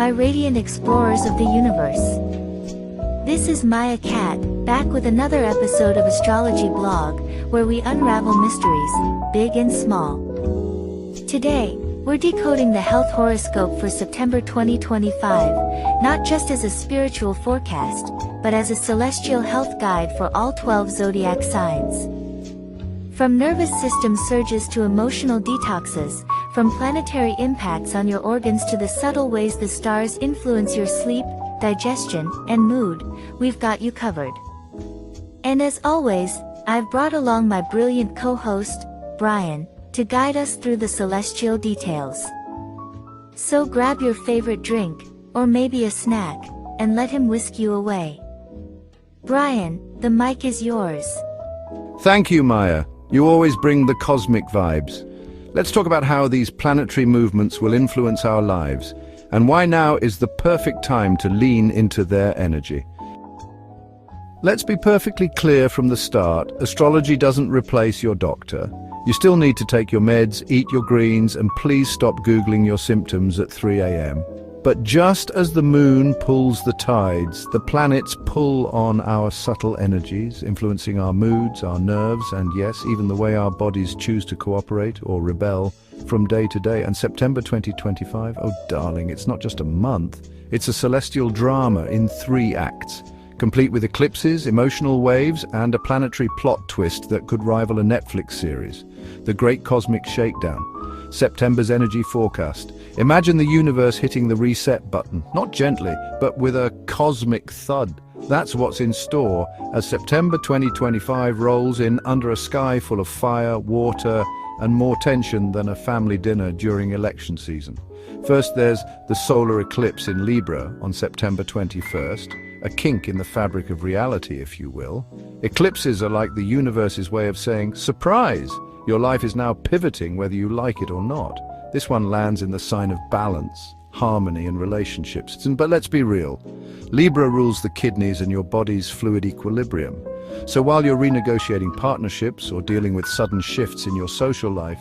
my radiant explorers of the universe. This is Maya Cat, back with another episode of Astrology Blog, where we unravel mysteries, big and small. Today, we're decoding the health horoscope for September 2025, not just as a spiritual forecast, but as a celestial health guide for all 12 zodiac signs. From nervous system surges to emotional detoxes, from planetary impacts on your organs to the subtle ways the stars influence your sleep, digestion, and mood, we've got you covered. And as always, I've brought along my brilliant co-host, Brian, to guide us through the celestial details. So grab your favorite drink, or maybe a snack, and let him whisk you away. Brian, the mic is yours. Thank you, Maya. You always bring the cosmic vibes. Let's talk about how these planetary movements will influence our lives, and why now is the perfect time to lean into their energy. Let's be perfectly clear from the start, astrology doesn't replace your doctor. You still need to take your meds, eat your greens, and please stop Googling your symptoms at 3 a.m. But just as the moon pulls the tides, the planets pull on our subtle energies, influencing our moods, our nerves, and yes, even the way our bodies choose to cooperate or rebel from day to day. And September 2025, oh darling, it's not just a month, it's a celestial drama in 3 acts, complete with eclipses, emotional waves, and a planetary plot twist that could rival a Netflix series. The Great Cosmic Shakedown. September's energy forecast. Imagine the universe hitting the reset button, not gently, but with a cosmic thud. That's what's in store as September 2025 rolls in under a sky full of fire, water, and more tension than a family dinner during election season. First, there's the solar eclipse in Libra on September 21st, a kink in the fabric of reality, if you will. Eclipses are like the universe's way of saying, surprise! Your life is now pivoting whether you like it or not. This one lands in the sign of balance, harmony, and relationships. But let's be real. Libra rules the kidneys and your body's fluid equilibrium. So while you're renegotiating partnerships or dealing with sudden shifts in your social life,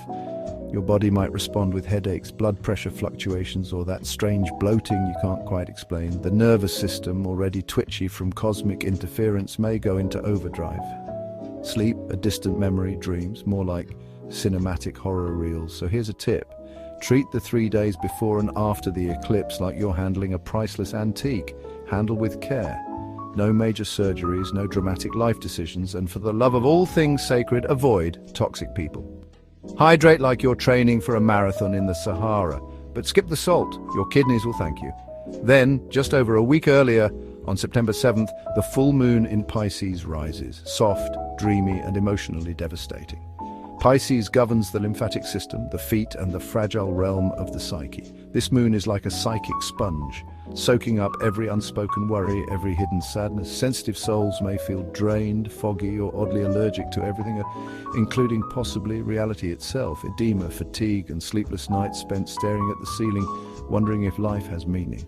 your body might respond with headaches, blood pressure fluctuations, or that strange bloating you can't quite explain. The nervous system, already twitchy from cosmic interference, may go into overdrive. Sleep, a distant memory, dreams, more like cinematic horror reels. So here's a tip. Treat the 3 days before and after the eclipse like you're handling a priceless antique. Handle with care. No major surgeries, no dramatic life decisions, and for the love of all things sacred, avoid toxic people. Hydrate like you're training for a marathon in the Sahara, but skip the salt. Your kidneys will thank you. Then, just over a week earlier, on September 7th, the full moon in Pisces rises, soft, dreamy, and emotionally devastating. Pisces governs the lymphatic system, the feet, and the fragile realm of the psyche. This moon is like a psychic sponge, soaking up every unspoken worry, every hidden sadness. Sensitive souls may feel drained, foggy, or oddly allergic to everything, including possibly reality itself. Edema, fatigue, and sleepless nights spent staring at the ceiling, wondering if life has meaning.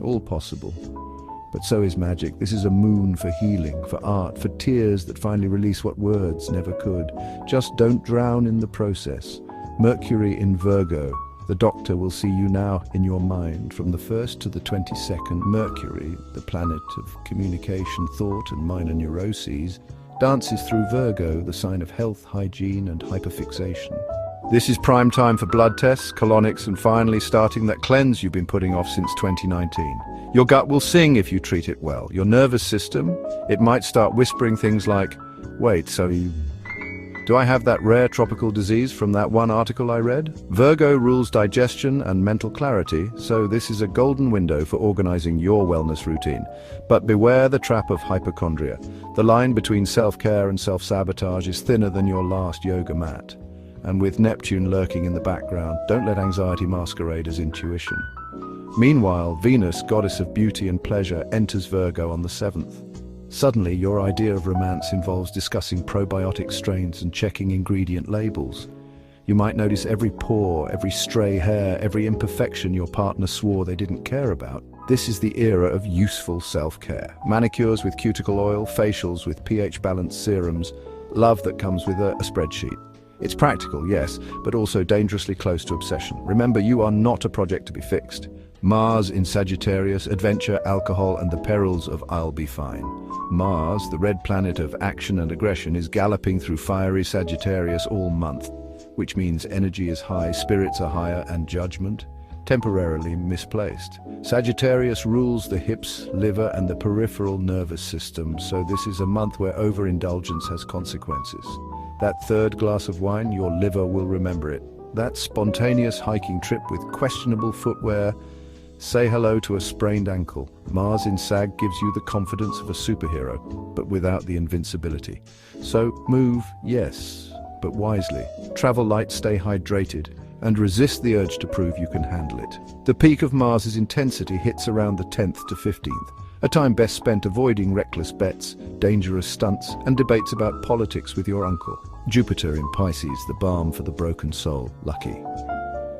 All possible. But so is magic. This is a moon for healing, for art, for tears that finally release what words never could. Just don't drown in the process. Mercury in Virgo. The doctor will see you now in your mind. From the 1st to the 22nd, Mercury, the planet of communication, thought, and minor neuroses, dances through Virgo, the sign of health, hygiene, and hyperfixation. This is prime time for blood tests, colonics, and finally starting that cleanse you've been putting off since 2019. Your gut will sing if you treat it well. Your nervous system, it might start whispering things like, wait, do I have that rare tropical disease from that one article I read? Virgo rules digestion and mental clarity, so this is a golden window for organizing your wellness routine. But beware the trap of hypochondria. The line between self-care and self-sabotage is thinner than your last yoga mat. And with Neptune lurking in the background, don't let anxiety masquerade as intuition. Meanwhile, Venus, goddess of beauty and pleasure, enters Virgo on the 7th. Suddenly, your idea of romance involves discussing probiotic strains and checking ingredient labels. You might notice every pore, every stray hair, every imperfection your partner swore they didn't care about. This is the era of useful self-care. Manicures with cuticle oil, facials with pH-balanced serums, love that comes with a spreadsheet. It's practical, yes, but also dangerously close to obsession. Remember, you are not a project to be fixed. Mars in Sagittarius, adventure, alcohol, and the perils of I'll be fine. Mars, the red planet of action and aggression, is galloping through fiery Sagittarius all month, which means energy is high, spirits are higher, and judgment temporarily misplaced. Sagittarius rules the hips, liver, and the peripheral nervous system, so this is a month where overindulgence has consequences. That third glass of wine, your liver will remember it. That spontaneous hiking trip with questionable footwear, say hello to a sprained ankle. Mars in Sag gives you the confidence of a superhero, but without the invincibility. So move, yes, but wisely. Travel light, stay hydrated, and resist the urge to prove you can handle it. The peak of Mars's intensity hits around the 10th to 15th, a time best spent avoiding reckless bets, dangerous stunts, and debates about politics with your uncle. Jupiter in Pisces, the balm for the broken soul, lucky.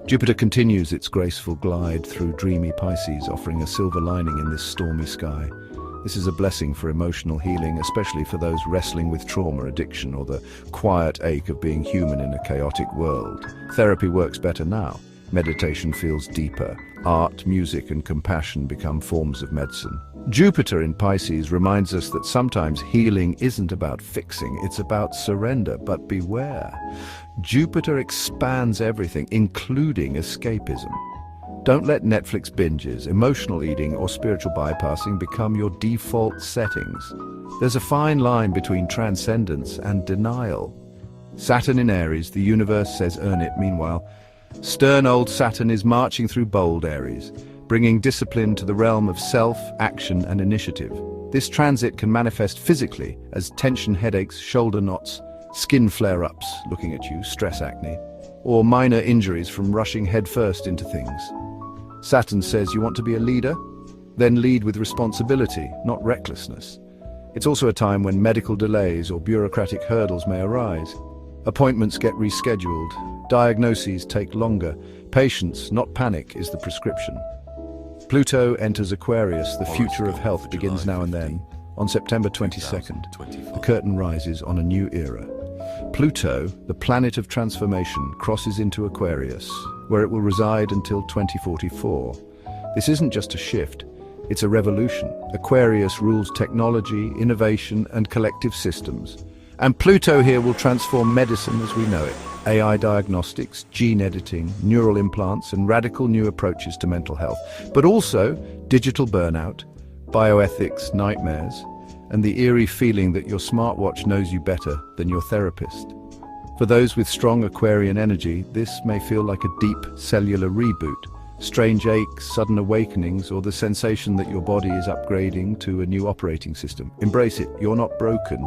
Jupiter continues its graceful glide through dreamy Pisces, offering a silver lining in this stormy sky. This is a blessing for emotional healing, especially for those wrestling with trauma, addiction, or the quiet ache of being human in a chaotic world. Therapy works better now. Meditation feels deeper. Art, music, and compassion become forms of medicine. Jupiter in Pisces reminds us that sometimes healing isn't about fixing, it's about surrender, but beware. Jupiter expands everything, including escapism. Don't let Netflix binges, emotional eating, or spiritual bypassing become your default settings. There's a fine line between transcendence and denial. Saturn in Aries, the universe says earn it. Meanwhile, stern old Saturn is marching through bold Aries, bringing discipline to the realm of self, action, and initiative. This transit can manifest physically as tension, headaches, shoulder knots, skin flare-ups, looking at you, stress acne, or minor injuries from rushing headfirst into things. Saturn says you want to be a leader? Then lead with responsibility, not recklessness. It's also a time when medical delays or bureaucratic hurdles may arise. Appointments get rescheduled, diagnoses take longer. Patience, not panic, is the prescription. Pluto enters Aquarius. The future of health begins now and then. On September 22nd, the curtain rises on a new era. Pluto, the planet of transformation, crosses into Aquarius, where it will reside until 2044. This isn't just a shift, it's a revolution. Aquarius rules technology, innovation, and collective systems. And Pluto here will transform medicine as we know it. AI diagnostics, gene editing, neural implants, and radical new approaches to mental health. But also digital burnout, bioethics, nightmares, and the eerie feeling that your smartwatch knows you better than your therapist. For those with strong Aquarian energy, this may feel like a deep cellular reboot. Strange aches, sudden awakenings, or the sensation that your body is upgrading to a new operating system. Embrace it. You're not broken.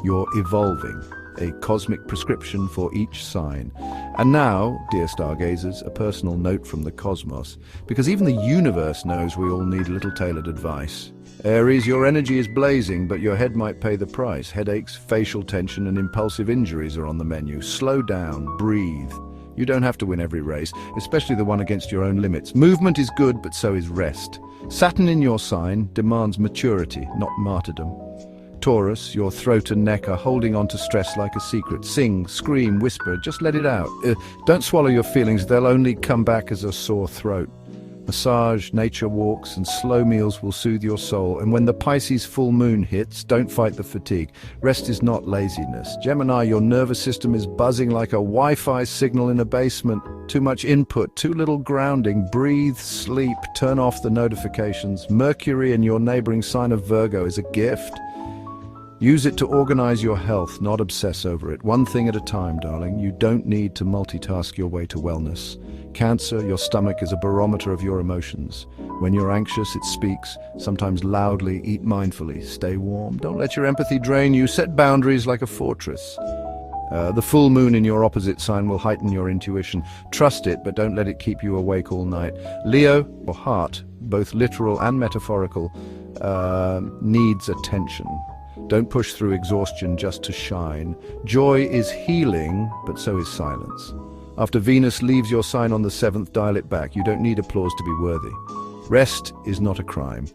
You're evolving. A cosmic prescription for each sign. And now, dear stargazers, a personal note from the cosmos, because even the universe knows we all need a little tailored advice. Aries, your energy is blazing, but your head might pay the price. Headaches, facial tension, and impulsive injuries are on the menu. Slow down, breathe. You don't have to win every race, especially the one against your own limits. Movement is good, but so is rest. Saturn in your sign demands maturity, not martyrdom. Taurus, your throat and neck are holding on to stress like a secret. Sing, scream, whisper, just let it out. Don't swallow your feelings, they'll only come back as a sore throat. Massage, nature walks, and slow meals will soothe your soul. And when the Pisces full moon hits, don't fight the fatigue. Rest is not laziness. Gemini, your nervous system is buzzing like a Wi-Fi signal in a basement. Too much input, too little grounding. Breathe, sleep, turn off the notifications. Mercury in your neighboring sign of Virgo is a gift. Use it to organize your health, not obsess over it. One thing at a time, darling. You don't need to multitask your way to wellness. Cancer, your stomach is a barometer of your emotions. When you're anxious, it speaks, sometimes loudly. Eat mindfully. Stay warm. Don't let your empathy drain you. Set boundaries like a fortress. The full moon in your opposite sign will heighten your intuition. Trust it, but don't let it keep you awake all night. Leo, your heart, both literal and metaphorical, needs attention. Don't push through exhaustion just to shine. Joy is healing, but so is silence. After Venus leaves your sign on the 7th, dial it back. You don't need applause to be worthy. Rest is not a crime.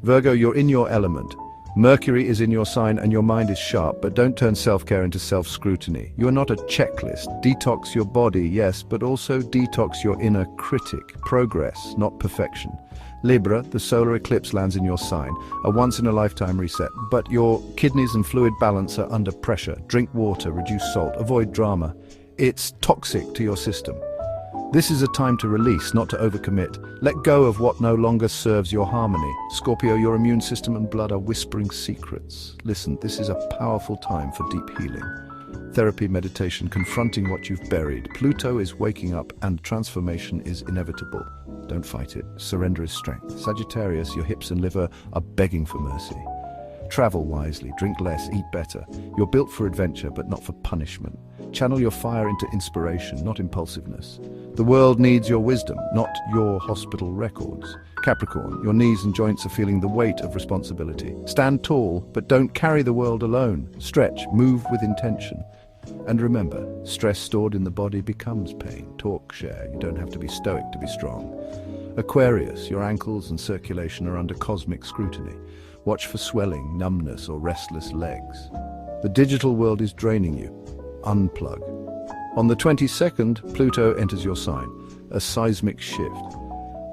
Virgo, you're in your element. Mercury is in your sign and your mind is sharp, but don't turn self-care into self-scrutiny. You are not a checklist. Detox your body, yes, but also detox your inner critic. Progress, not perfection. Libra, the solar eclipse lands in your sign, a once-in-a-lifetime reset, but your kidneys and fluid balance are under pressure. Drink water, reduce salt, avoid drama. It's toxic to your system. This is a time to release, not to overcommit. Let go of what no longer serves your harmony. Scorpio, your immune system and blood are whispering secrets. Listen, this is a powerful time for deep healing. Therapy, meditation, confronting what you've buried. Pluto is waking up and transformation is inevitable. Don't fight it. Surrender is strength. Sagittarius, your hips and liver are begging for mercy. Travel wisely, drink less, eat better. You're built for adventure, but not for punishment. Channel your fire into inspiration, not impulsiveness. The world needs your wisdom, not your hospital records. Capricorn, your knees and joints are feeling the weight of responsibility. Stand tall, but don't carry the world alone. Stretch, move with intention. And remember, stress stored in the body becomes pain. Talk, share. You don't have to be stoic to be strong. Aquarius, your ankles and circulation are under cosmic scrutiny. Watch for swelling, numbness, or restless legs. The digital world is draining you. Unplug. On the 22nd, Pluto enters your sign, a seismic shift.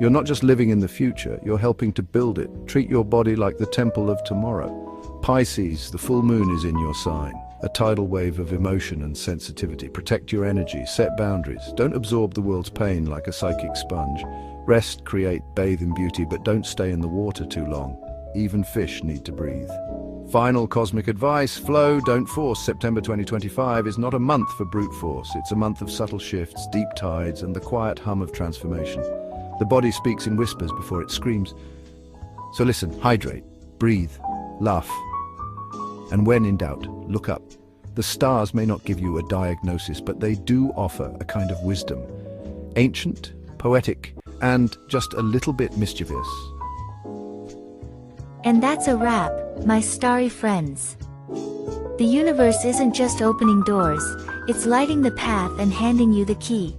You're not just living in the future, you're helping to build it. Treat your body like the temple of tomorrow. Pisces, the full moon is in your sign, a tidal wave of emotion and sensitivity. Protect your energy, set boundaries. Don't absorb the world's pain like a psychic sponge. Rest, create, bathe in beauty, but don't stay in the water too long. Even fish need to breathe. Final cosmic advice, flow, don't force. September 2025 is not a month for brute force. It's a month of subtle shifts, deep tides, and the quiet hum of transformation. The body speaks in whispers before it screams. So listen, hydrate, breathe, laugh. And when in doubt, look up. The stars may not give you a diagnosis, but they do offer a kind of wisdom. Ancient, poetic, and just a little bit mischievous. And that's a wrap, my starry friends. The universe isn't just opening doors, it's lighting the path and handing you the key.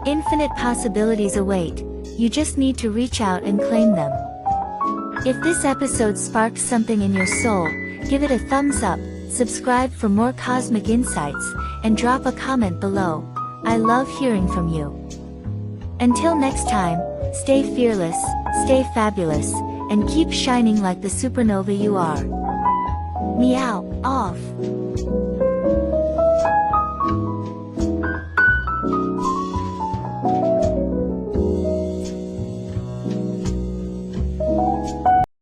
Infinite possibilities await, you just need to reach out and claim them. If this episode sparked something in your soul, give it a thumbs up, subscribe for more cosmic insights, and drop a comment below. I love hearing from you. Until next time, stay fearless, stay fabulous, and keep shining like the supernova you are. Meow, off.